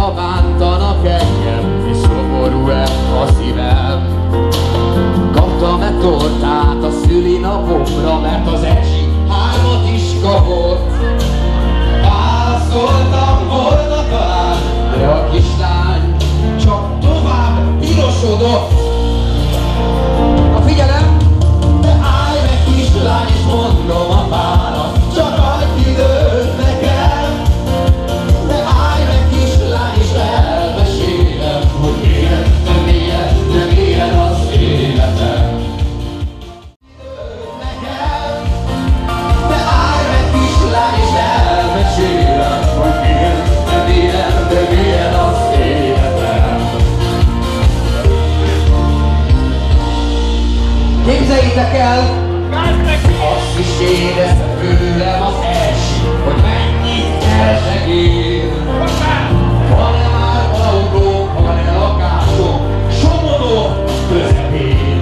ha bántanak engem, és szomorú-e a szívem. Kaptam-e tortát a szülinapomra, mert az Erzsi 3-at is kapott. Válaszoltam volna talán, de a kislány csak tovább pirosodott. Na figyelem! De állj meg kislány, és mondom a választ, csak adj időt nekem. De állj meg kislány, és elmesélem, hogy milyen az életem. De állj meg kislány, és elmesélem, hogy milyen az életem. Képzeljétek el, azt is érezte tőlem az Erzsi, hogy mennyit elsegél. Van-e már autóm, van-e lakásom, Somodó közepén?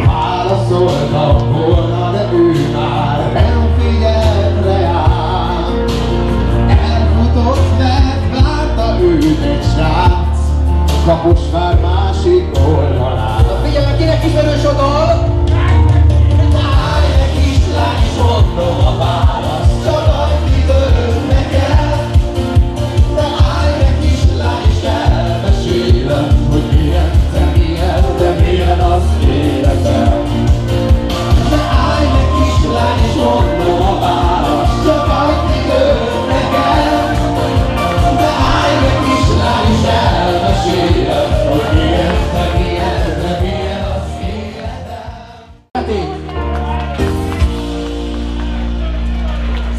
Válaszoltam volna, de ő már nem figyelt rám. Elfutott, mert várta őt egy srác, Kaposvár másik oldalán. Na figyelj, kinek ismerős a dal? Állj meg kislány, és mondom a választ, csak adj időt nekem. De állj meg kislány, és elmesélem, hogy milyen az életem. De állj meg kislány, és mondom a választ, csak adj időt nekem. De állj meg kislány, és elmesélem, hogy milyen az életem.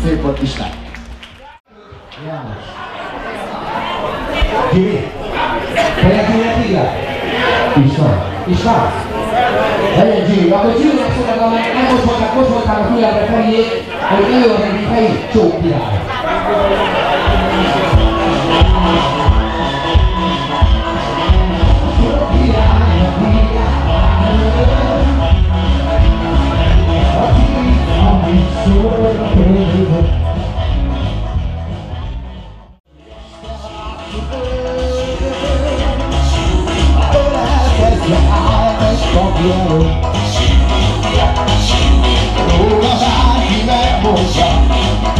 Szép volt kislány. János. Kimi? Te Tigre? István? Legyen Jimmy. Akkor Jimmy-nek szólnak, amelyek nem most voltál a fülemre fejét, hogy ő az egyik helyi csók király. Róla bárki megmondja,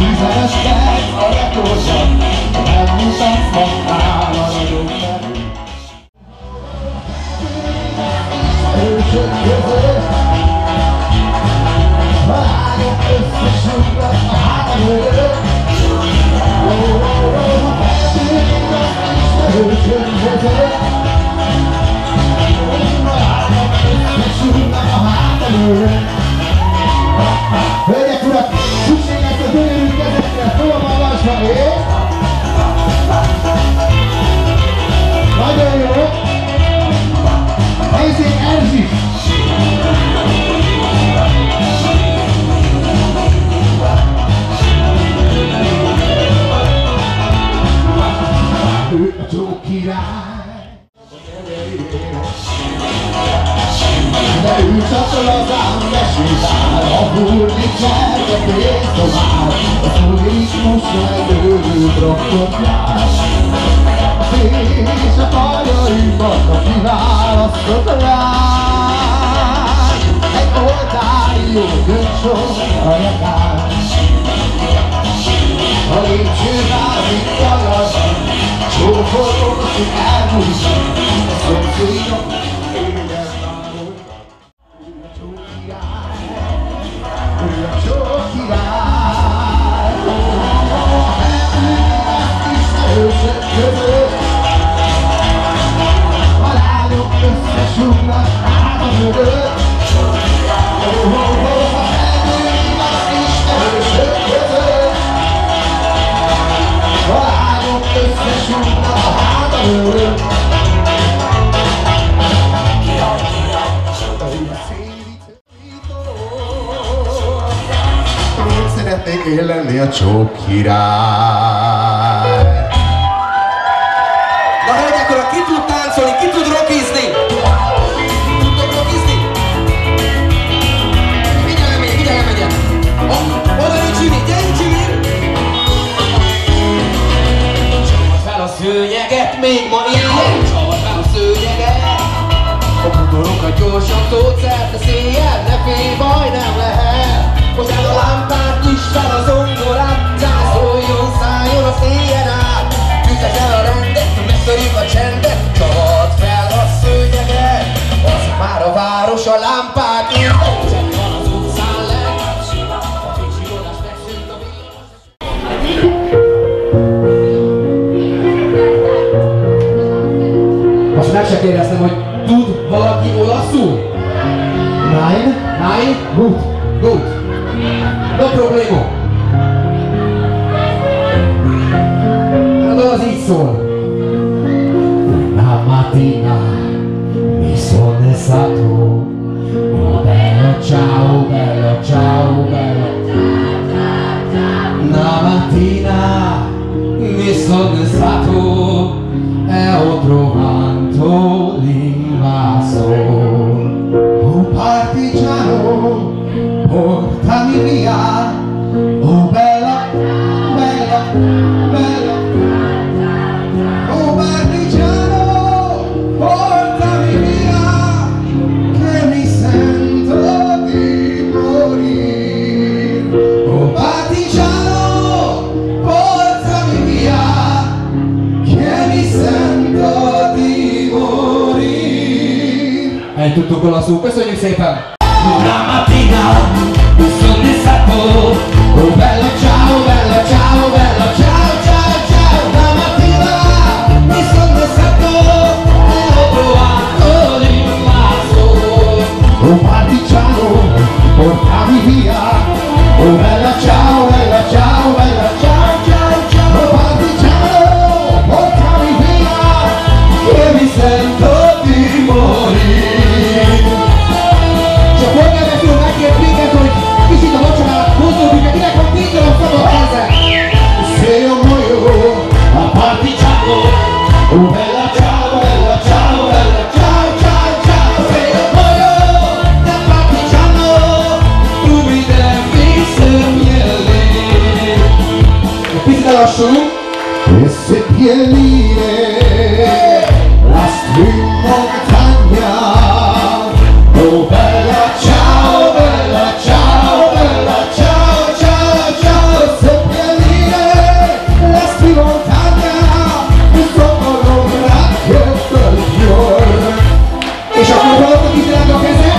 üzenes meg a rekordja, nem mutatsz magnál a nagyobb felül. Ősök között a lányok összesülnek a hátam mögött. Ha feltűnik az ismerősök között, hölgyek, urak, szükség lesz a gyönyörű kezekre, föl a magasba, és nagyon jó! Nézzék, Erzsi! Ő a csók király, de ő csatol az álmesétál, a burli cserke pénzt tovább, a turizmus megőrült rokkot jár. És a karjaimban a kiválasztott lány, egy oltári jó göncsor a nyakán. A lépcsővázik kajas, csókolózik elbújzik, a szomszédok édes vámolnak. Ő a csók király, ő a csók király. Eltűnik az ismerősök között, a lányok összesugnak háta mögött. Eltűnik az ismerősök között, a lányok összesugnak háta mögött. Szeretnék én lenni a csók király. Na hölgyek, urak, ki tud táncolni, ki tud rockizni? Tudtok rockizni? Figyelj megyen! Oda jön Jimmy, gyere Jimmy! Csapat fel a szőnyeget, még ma éjjel csavart már a szőnyeget. A bundorokat gyorsan tócert, de széjjel ne félj, baj nem lehet. Most el a lámpát, nyisd fel a zongorát, zene szóljon, szálljon a széjjen át. Tűzes el a rendet, megtörjük a csendet, csavart fel a szőnyeget. Az már a város a lámpák értek, csak van az utcán lent. A kicsigodás megszűnt a villas. Most meg se kérdeztem, hogy tud valaki olaszul? Nein? Nein? Gut. Gut. No problemo. Hát az így szól. Una mattina mi sono stato. Oh bello ciao, bello ciao, bello. Una mattina mi sono stato e ho trovato l'invasor. Oh partigiano, portami via. Oh bella, bella, bella. Oh partigiano, portami via, che mi sento di morire. Oh partigiano, portami via, che mi sento di morire. Eltudtuk olaszul, köszönjük szépen! Una mattina mi sono stato. Oh bello ciao, bello ciao, bello ciao, ciao, ciao. Una mattina mi sono stato e ho trovato l'invasor. Oh partigiano, portami via. Oh bella ciao, bella ciao, bella ciao, ciao, ciao. Oh partigiano, portami via, che mi sento di morire. Csak polgármester megkértünk, hogy kicsit a vacsorálat húzzuk, hogy kinek van 10 darab szabad keze. Se io muoio a partigiano, oh bella ciao, bella ciao, bella ciao, ciao, ciao. Se io muoio da partigiano, tu mi devi seppellire. E pizzica lassù. E seppellire la montagna. Oh bella ciao, bella ciao, bella ciao, ciao, ciao. Seppellire la montagna, un sopra l'ombra che del fiore. És akkor valóta kizilág a keze.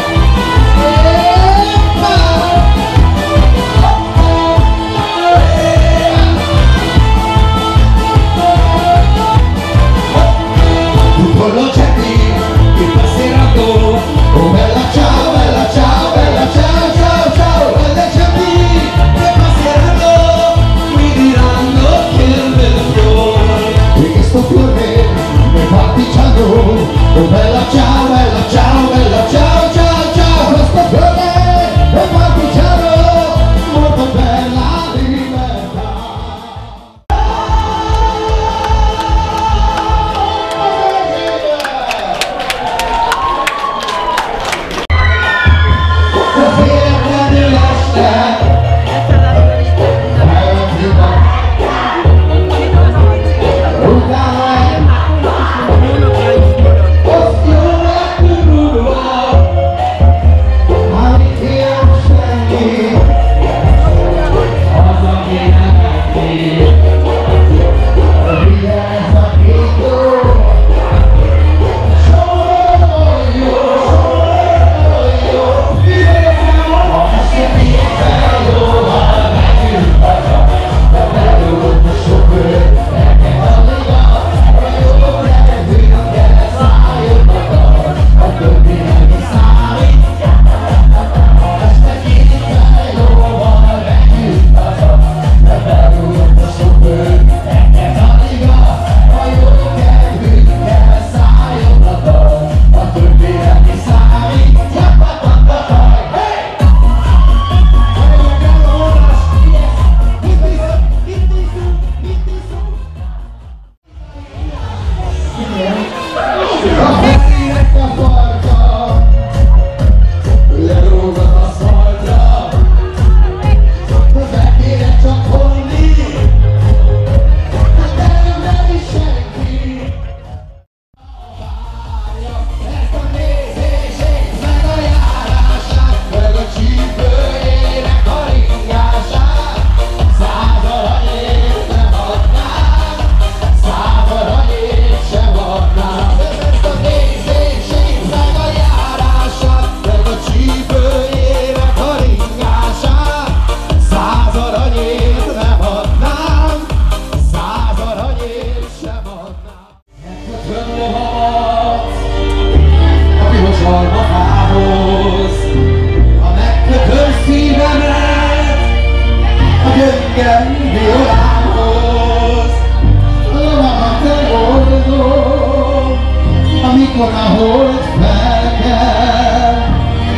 Mikor a hold felkel,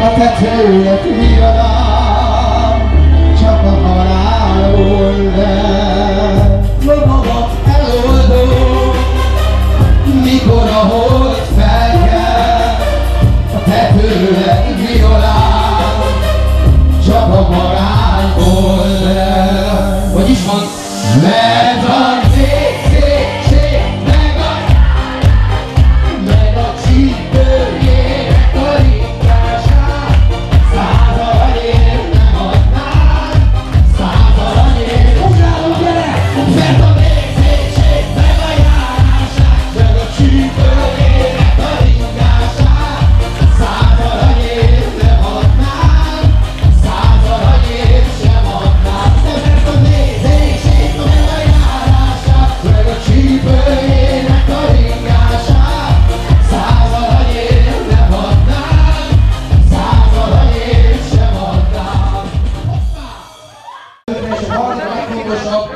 a tetőnek viadám, csak a halál old el. Lovamat eloldom, mikor a hold felkel, a tetőnek viadám, csak a marány old el. Hogy is van? Mert a székség meg a csípőjének a ringását, 100 aranyért nem adnám, 100 aranyért. Ugrálunk, gyere! Mert a végzékség meg a járását, meg a csípőjének a ringását, 100 aranyért nem adnám, 100 aranyért sem adnám. Mert a végzékség meg a járását, meg a csípőjének a ringását, 100 aranyért nem adnám, 100 aranyért sem adnám. És a harmadik legfontosabb,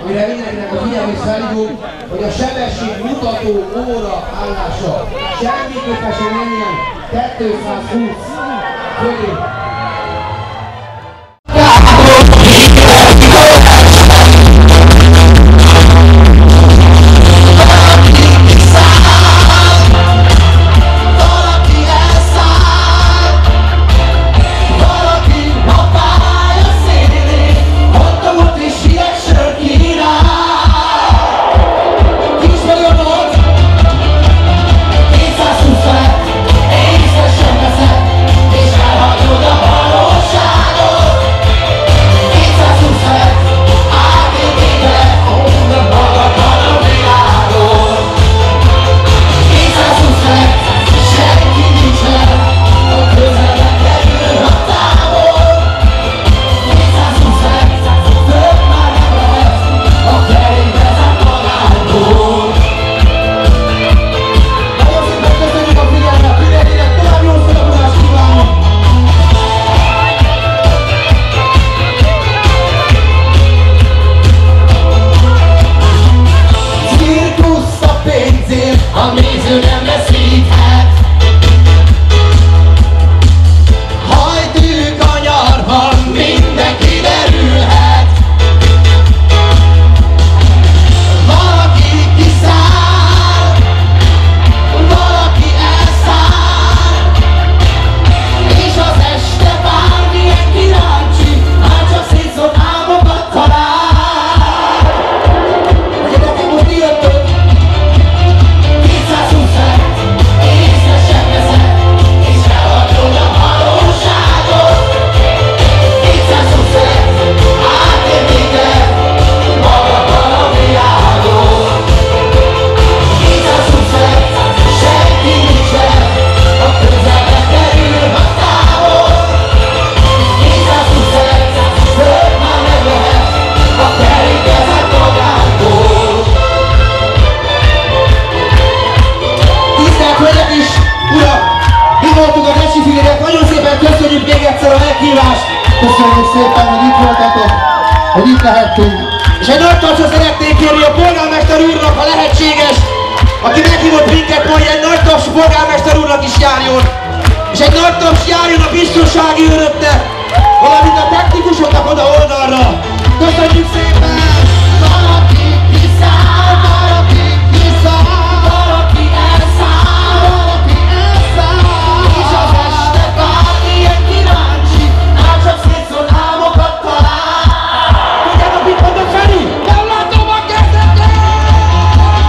amire mindenkinek a figyelmét felhívunk, hogy a sebesség mutató óra állása. Semmi kötesen menjen 220 fölé. Valaki elszáll, valaki papáj a szélén, ott ott és hideg sör kínál. Kis vagy a volt, 220 fel, észre sem veszed, és elhagyod a valóságot. 220 fel, átért végre, onnan magadban a világon. 220 fel, senki nincsen, a közelben kerül a távol. 220 fel, több már nem lehet, a kerék vezet magától. Nagyon szépen köszönjük a figyelmet, mindenkinek tovább jó szórakozást kívánok! Cirkusz a pénzért, a néző nem veszíthet. Hajdük a nyarban, minden kiderülhet. Valaki kiszáll, valaki elszáll, és az este bármilyen kíváncsi, már csak szétszott álmokat talál. Gyerekek, most ti jöttök! 220 fel, észre sem veszed, és elhagyod a valóságot. 220 fel, átért végre, magadban a világon. 220 fel, senki nincsen, a közelben kerül a távol. 220 fel, több már nem lehet, a kerék vezet magától. Tisztelt Hölgyek és Urak! Mi voltunk a Decsi Figurek, nagyon szépen köszönjük még egyszer a meghívást! Köszönjük szépen, hogy itt voltatok, hogy itt lehettünk. És egy nagy tapsot szeretnék kérni a polgármester úrnak, ha lehetséges, aki meghívott minket, hogy egy nagy taps polgármester úrnak is járjon. És egy nagy taps járjon a biztonsági őröknek, valamint a technikusoknak oda oldalra. Köszönjük szépen! Valaki kiszáll, valaki kiszáll, valaki elszáll, valaki elszáll, és az este bármilyen kíváncsi, már csak szétszólt álmokat talál. Tudjátok, mit mondok, Feri? Nem látom a kezeket!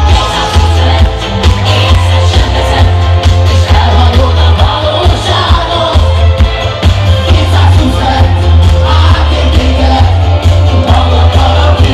220 fel, észre sem veszed, és elhagyod a valóságot. 220 fel, átért végre, magadban a világon.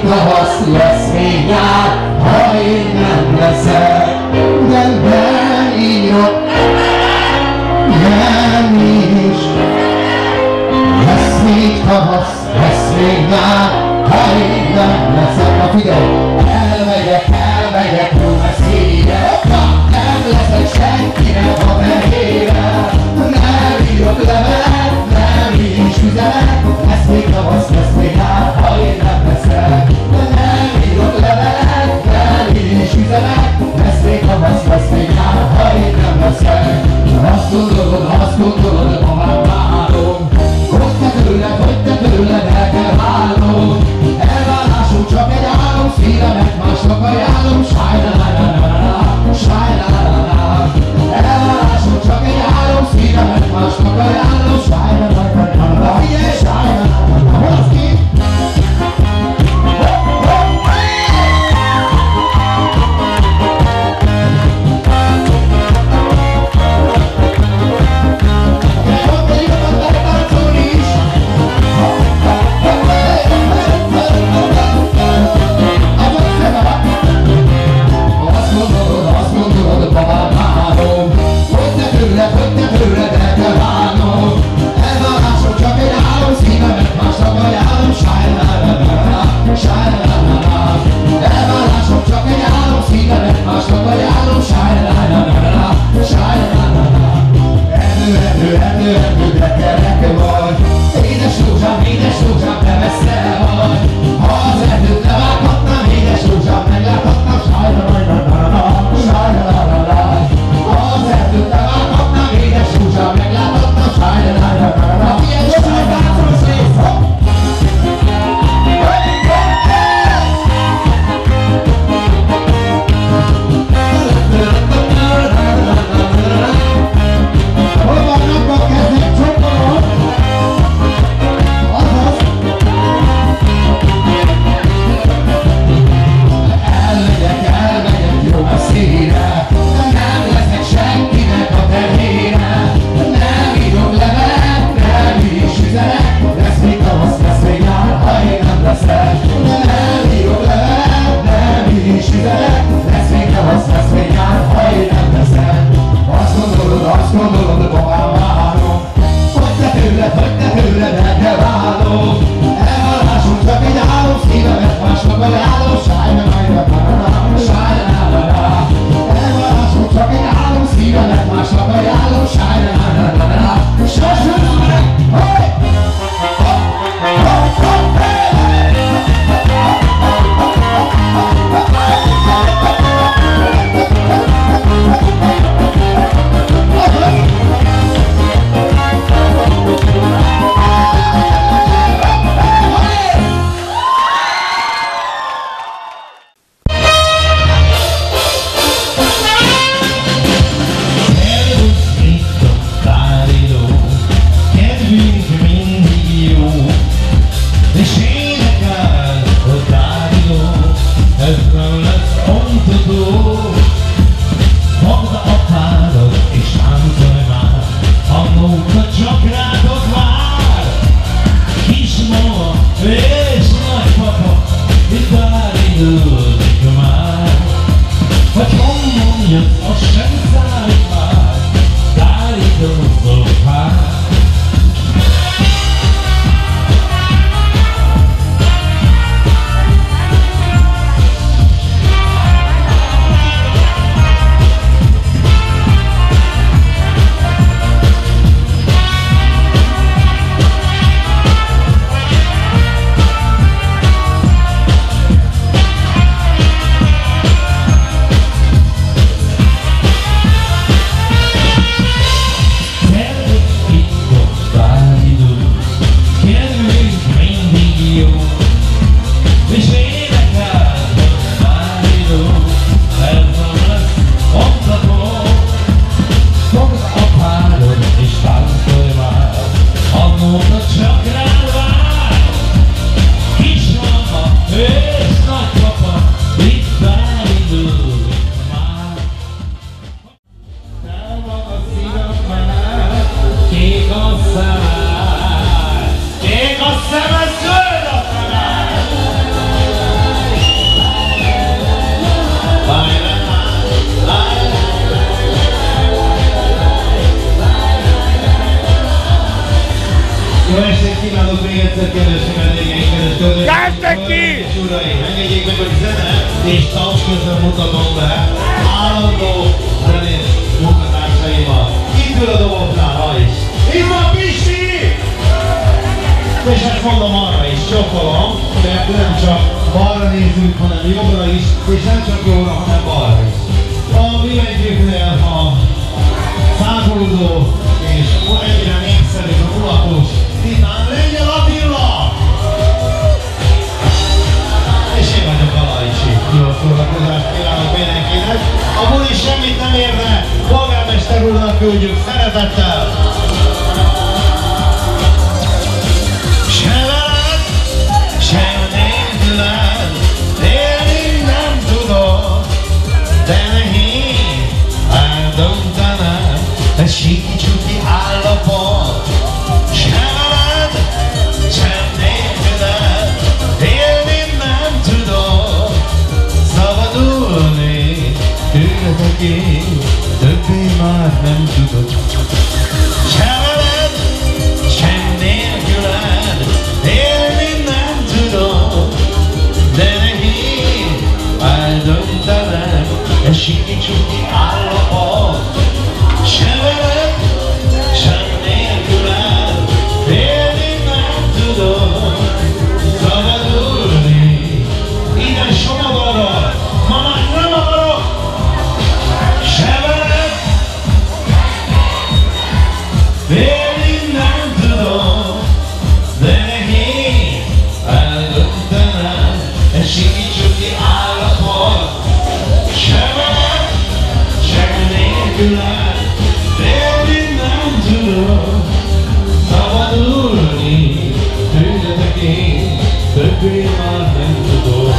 még tavasz, lesz még nyár, ha én nem leszek. De nem írok, nem is. Lesz még tavasz, lesz még nyár, ha én nem leszek. Na figyelj! Elmegyek, jó messzire. Nem leszek senkinek a verére. Nem írok levelet, nem is üzenet. Lesz még tavasz, lesz még nyár, ha én nem leszek. Nem írok levelet, nem is üzenet. Lesz még tavasz, lesz még nyár, ha én nem leszek. Azt gondolod, ha már várom, hogy te tőled el kell válnom. Elválásunk csak egy álom, szívemet másnak ajánlom. Sajnálálálá, sajnálálálá. Elválásunk csak egy álom, szívemet másnak ajánlom. Sajnálálálá, figyelj, sajnálálálá. Hozd ki! Jó estét kívánok még egyszer, kedves vendégeink, kedves közönség! Gyertek ki! És uraim, engedjék meg, hogy zene és tánc közben mutatom be állandó zenés munkatársaimmal. Itt ül a doboknál, ha is. Itt van Pisti! És ezt mondom arra is, csokkolom, mert nem csak balra nézünk, hanem jobbra is, és nem csak jobbra, hanem balra is. A billentyűknél a száguldó és egyre népszerűbb a mulapos titán Lengyel Attila! És én vagyok a Lajcsi. Jó szórakozást kívánok mindenkinek. A buli semmit nem érne, polgármester úrnak küldjük szeretettel! Se veled, se nélküled, élni nem tudok, de nehéz eldöntenem, ez síkicsuki állapot. Se veled, se nélküled, élni nem tudok, szabadulni tőletek én, többé már nem tudok. Se veled, se nélküled, élni nem tudok, de nehéz eldöntenem, ez síkicsuki állapot. Se veled, se nélküled, élni nem tudok, szabadulni. Ide Somogarra, ma már nem akarok. Se veled, élni nem tudok, de nehéz eldöntenem, ez síkicsuki állapot. Se veled, se nélküled, élni nem tudok, szabadulni tőletek én, többé már nem tudok.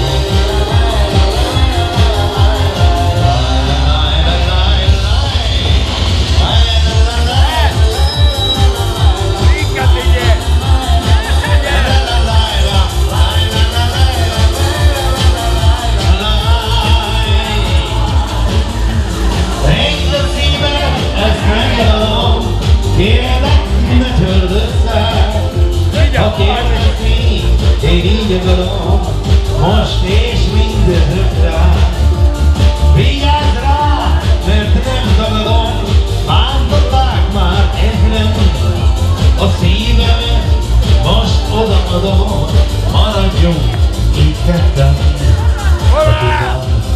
Kérlek, ne törd össze, ha kérlek én így akarom, most és mindörökre. Vigyázz rá, mert nem tagadom, bántották már ezren, a szívemet most odaadom, maradjunk így ketten.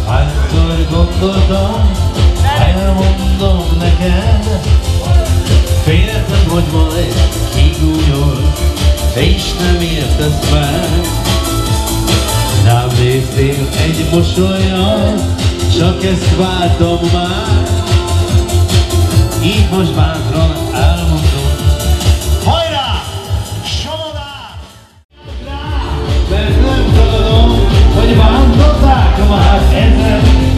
Hányszor gondoltam, elmondom neked, féltem, hogy majd kigúnyol, és nem értesz meg. Nem néztél egy mosollyal, csak ezt vártam már. Így most bátran elmondom, hajrá! Somogár! Mert nem tagadom, hogy bántották már ezen,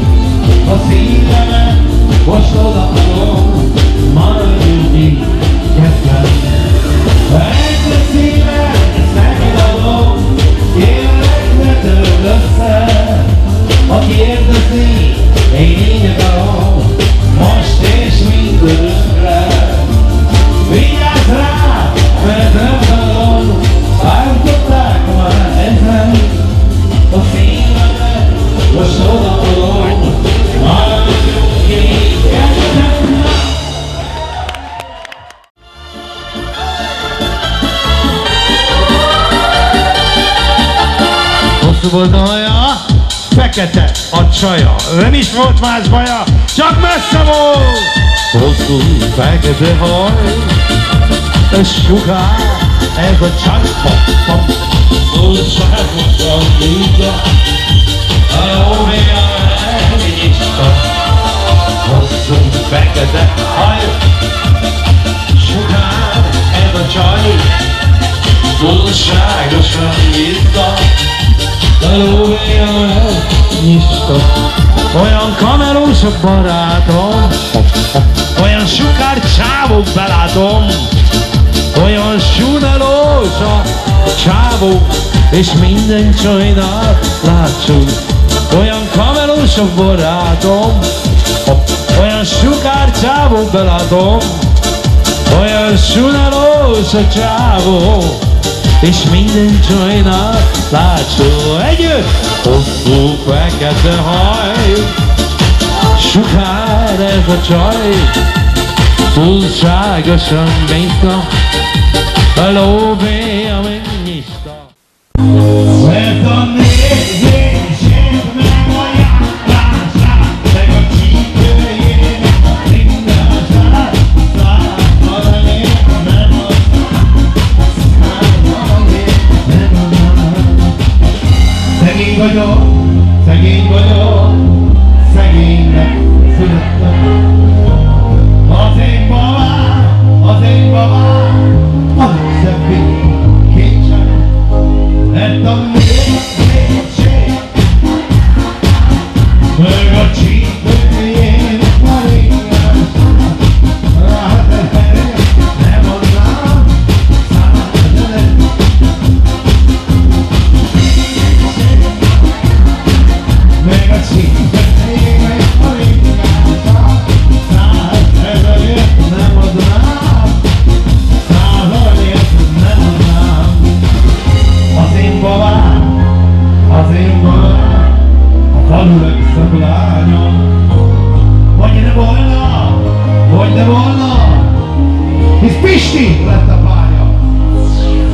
a szívemet most odaadom, maradjunk így ketten. Ezt a szívet, ezt neked adom, kérlek ne törd össze. Ha kérdezni, én így akarom, most és mindörökre. Vigyázz rá, mert nem tagadom, bántották már ezen, a szívemet most odaadom, maradjunk így ketten. Hosszú volt a haja, fekete a csaja, nem is volt más baja, csak messze volt. Hosszú fekete haj, ez sugár, ez a csaj, túlságosan vége, a óvéja elnyista. Hosszú fekete haj, sugár, ez a csaj, túlságosan vége, Dalója elnyista. Olyan kamerós a barátom, olyan sukár csávok belátom, olyan sunalós a csávok, és minden csajnál látszunk. Olyan kamerós a barátom, olyan sukár csávok belátom, olyan sunalós okos a csávó, és minden csajnak látszó. Együtt! Hosszú fekete haj, sukár ez a csaj, túlságosan béka, a lóvé a mennyista. Mert a nézését meg a járását, meg a csípőjének a ringását, századanyét nem adnám, századanyét nem adnám. Szegény vagyok, szegénynek születtem. Az én babám, a legszebb két csaj, mert a nézését, meg a csípőjének a ringását, nem adnám századanyét. Meg a csípőjének a ringását, századanyét nem adnám, századanyét nem adnám. Az én babám, a falu legszebb lányom. Hogy ne volna, hisz Pisti lett a párja.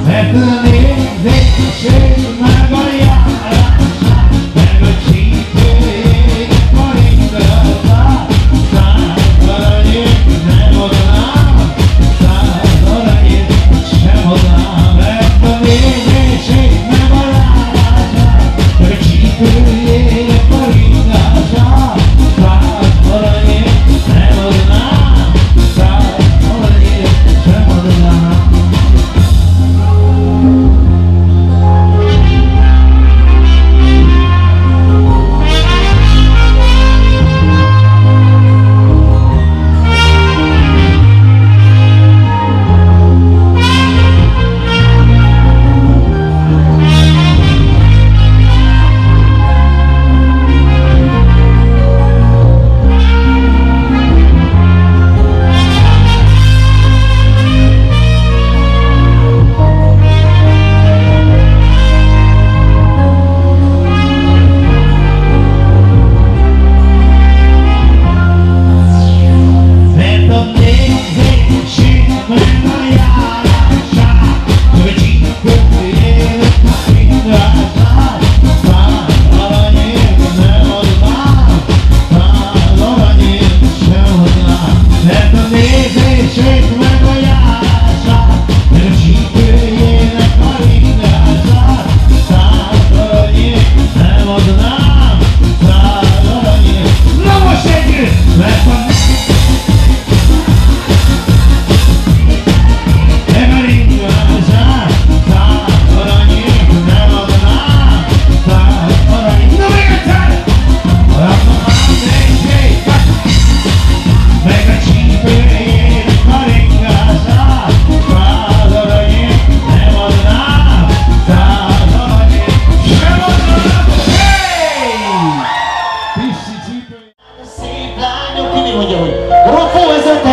Mert a nézését meg a járását, meg a csípőjének a ringását, századanyét nem adnám, századanyét sem adnám. Mert a nézését meg a járását, meg a csípőjének a ringását, századanyét nem adnám, századanyét sem adnám.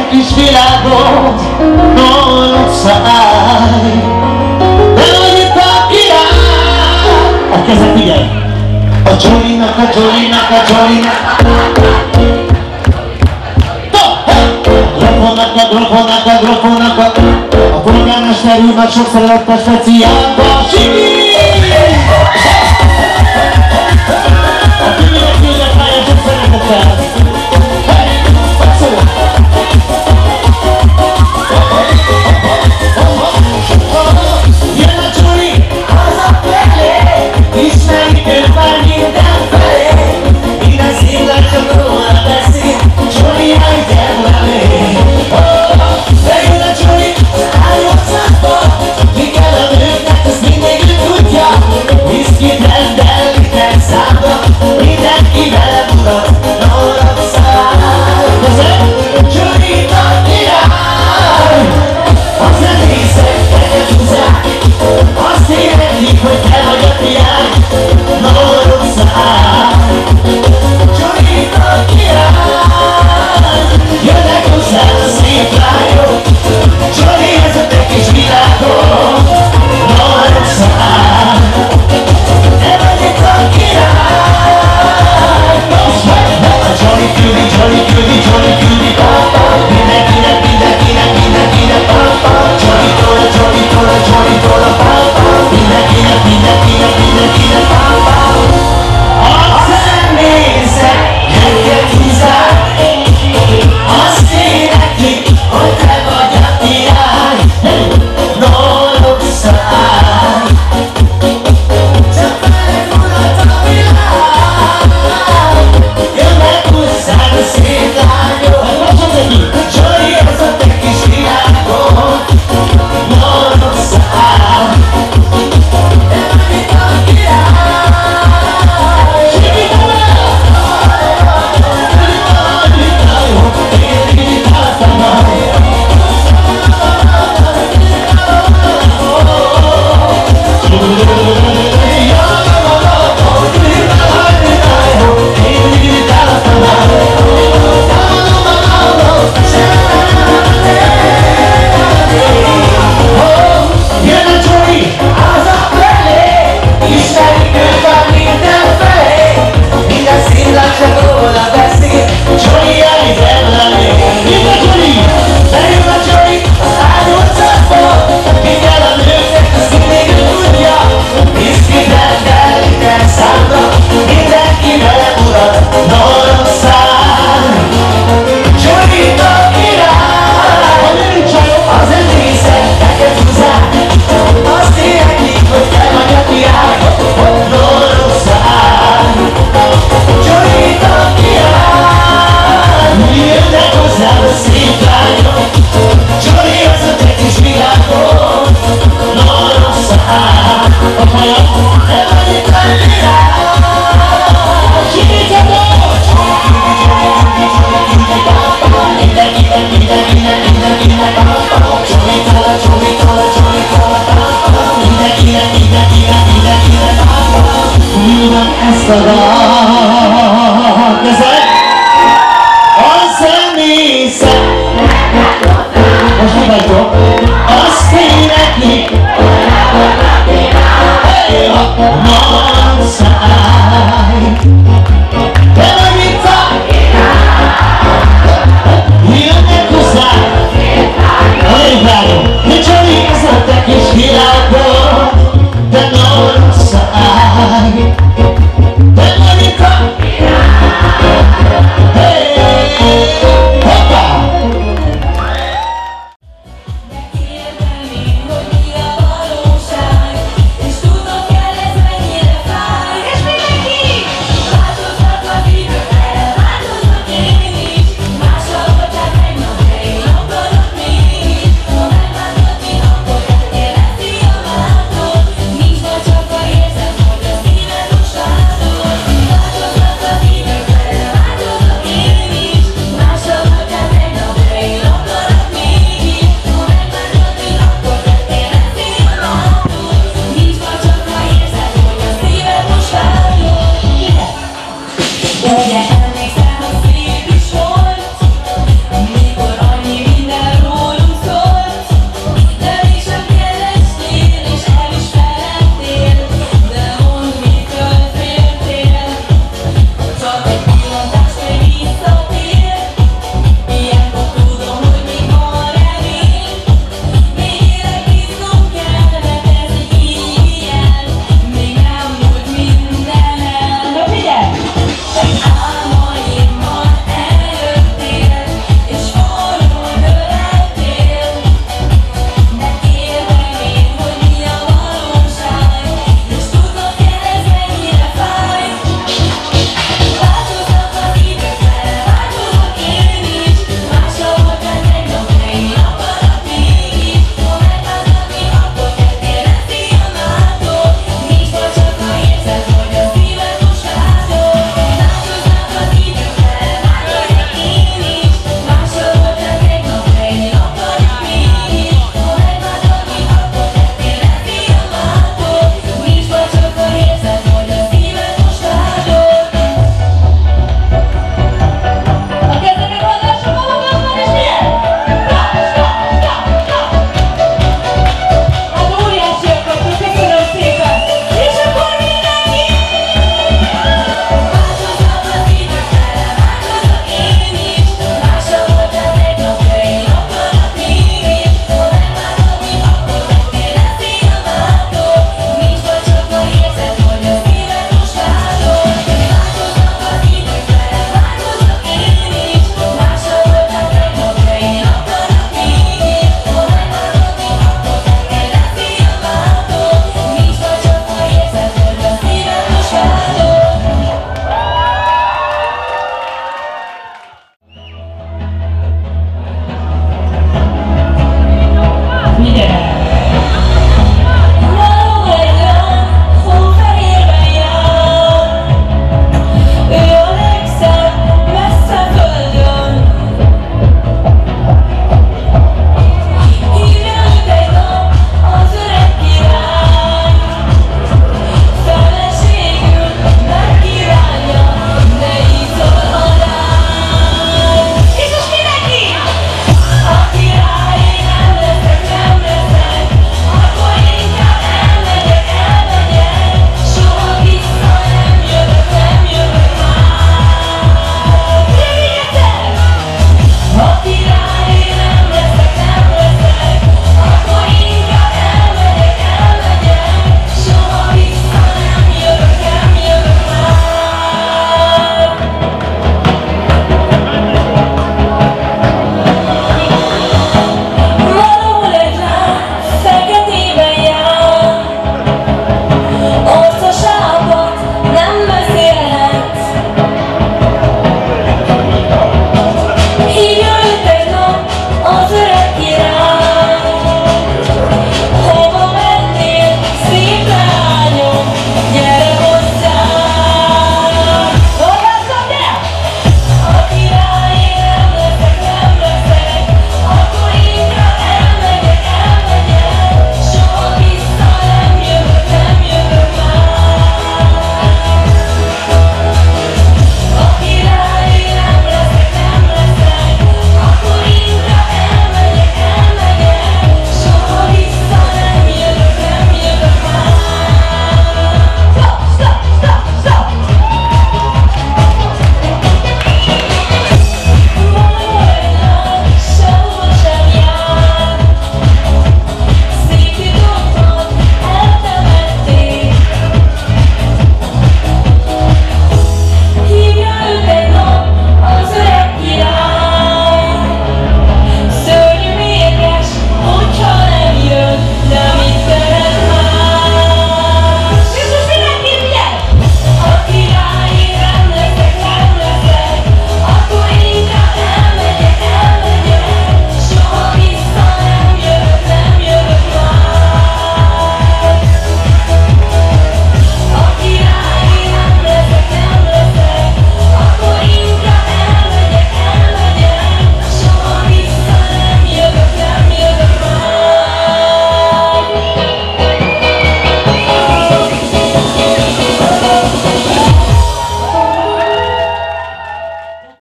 Kis világot, szállj, de hogy itt a király. A kezet figyelj! A Jolinak, a Grofonak, a polgármester úrnak sok szeretettel speciálba a különböző küldetmánya sok szeretettel. Mindig visszavár.